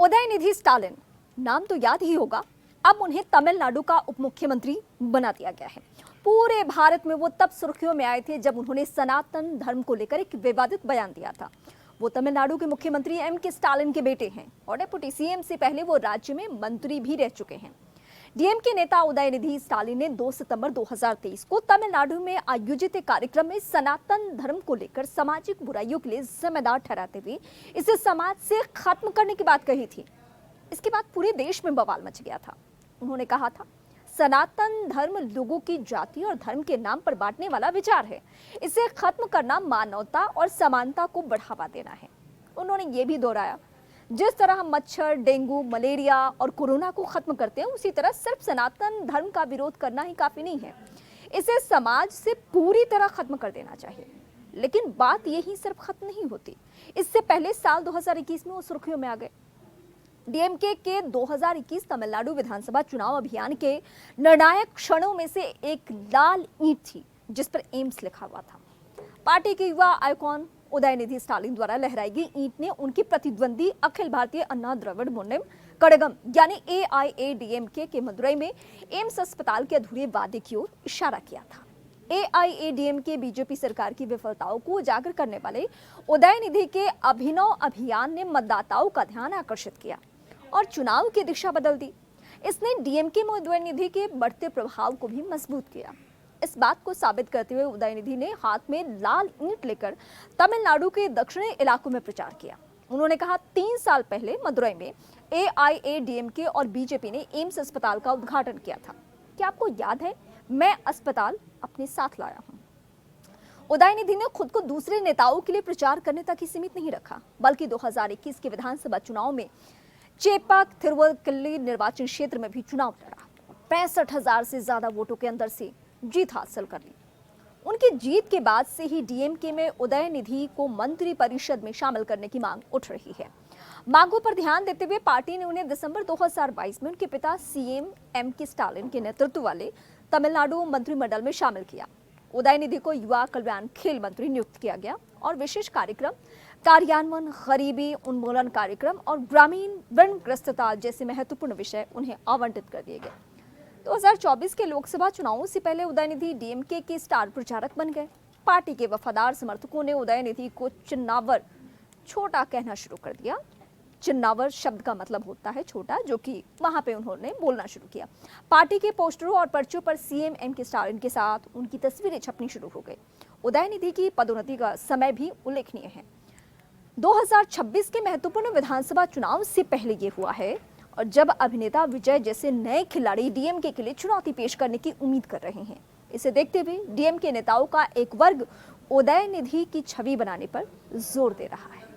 उदयनिधि स्टालिन नाम तो याद ही होगा। अब उन्हें तमिलनाडु का उप मुख्यमंत्री बना दिया गया है। पूरे भारत में वो तब सुर्खियों में आए थे जब उन्होंने सनातन धर्म को लेकर एक विवादित बयान दिया था। वो तमिलनाडु के मुख्यमंत्री एम.के. स्टालिन के बेटे हैं और डिप्टी सीएम से पहले वो राज्य में मंत्री भी रह चुके हैं। डीएमके नेता उदयनिधि स्टालिन ने 2 सितंबर 2023 को तमिलनाडु में आयोजित एक कार्यक्रम में सनातन धर्म को लेकर सामाजिक बुराइयों के लिए जिम्मेदार ठहराते हुए इसे समाज से खत्म करने की बात कही थी। इसके बाद पूरे देश में बवाल मच गया था। उन्होंने कहा था, सनातन धर्म लोगों की जाति और धर्म के नाम पर बांटने वाला विचार है। इसे खत्म करना मानवता और समानता को बढ़ावा देना है। उन्होंने ये भी दोहराया, जिस तरह हम मच्छर, डेंगू, मलेरिया और कोरोना को खत्म करते हैं, उसी तरह सिर्फ सनातन धर्म का विरोध करना ही काफी नहीं है। इसे समाज से पूरी तरह खत्म कर देना चाहिए। लेकिन बात यही सिर्फ खत्म नहीं होती। इससे पहले साल 2021 में वो सुर्खियों में आ गए। डीएमके के 2021 तमिलनाडु विधानसभा चुनाव अभियान के निर्णायक क्षणों में से एक लाल ईंट थी जिस पर एम्स लिखा हुआ था। पार्टी के युवा आइकॉन उदयनिधि स्टालिन द्वारा लहराई गई ईंट ने उनकी प्रतिद्वंदी अखिल भारतीय अन्ना द्रविड़ मुन्नेम कड़गम यानी एआईएडीएमके के मदुरई में एम्स अस्पताल के अधूरे वादे की ओर इशारा किया था। एआईएडीएमके बीजेपी सरकार की विफलताओं को उजागर करने वाले उदयनिधि के अभिनव अभियान ने मतदाताओं का ध्यान आकर्षित किया और चुनाव की दिशा बदल दी। इसने डीएमके में उदयनिधि के बढ़ते प्रभाव को भी मजबूत किया। इस बात को साबित करते हुए उदयनिधि ने हाथ में लाल ईंट लेकर तमिलनाडु के दक्षिणी इलाकों में प्रचार किया। उन्होंने कहा, 3 साल पहले मदुरई में एआईएडीएमके और बीजेपी ने एम्स अस्पताल का उद्घाटन किया था। क्या आपको याद है? मैं अस्पताल अपने साथ लाया हूं। उदयनिधि ने खुद को दूसरे नेताओं के लिए प्रचार करने तक ही सीमित नहीं रखा, बल्कि 2021 के विधानसभा चुनाव में चेपाक थिरुवल्लुवर निर्वाचन क्षेत्र में भी चुनाव लड़ा। 65,000 से ज्यादा वोटों के अंदर से जीत हासिल कर ली। उनकी जीत के बाद से ही डीएमके में उदयनिधि को मंत्री परिषद में शामिल करने की मांग उठ रही है। मांगों पर ध्यान देते हुए पार्टी ने उन्हें दिसंबर 2022 में उनके पिता सीएम एम.के. स्टालिन के नेतृत्व वाले तमिलनाडु मंत्रिमंडल में शामिल किया। उदयनिधि को युवा कल्याण खेल मंत्री नियुक्त किया गया और विशेष कार्यक्रम कार्यान्वयन, गरीबी उन्मूलन कार्यक्रम और ग्रामीण ऋणग्रस्तता जैसे महत्वपूर्ण विषय उन्हें आवंटित कर दिए गए। 2024 के लोकसभा चुनावों से पहले उदयनिधि डीएमके के स्टार प्रचारक बन गए। पार्टी के वफादार समर्थकों ने उदयनिधि को चिन्नावर छोटा कहना शुरू कर दिया। चिन्नावर शब्द का मतलब होता है छोटा, जो कि वहां पे उन्होंने बोलना शुरू किया। पार्टी के पोस्टरों और पर्चों पर सीएम एम.के. स्टालिन के साथ उनकी तस्वीरें छपनी शुरू हो गई। उदयनिधि की पदोन्नति का समय भी उल्लेखनीय है। 2026 के महत्वपूर्ण विधानसभा चुनाव से पहले ये हुआ है और जब अभिनेता विजय जैसे नए खिलाड़ी डीएमके के लिए चुनौती पेश करने की उम्मीद कर रहे हैं। इसे देखते हुए डीएमके नेताओं का एक वर्ग उदयनिधि की छवि बनाने पर जोर दे रहा है।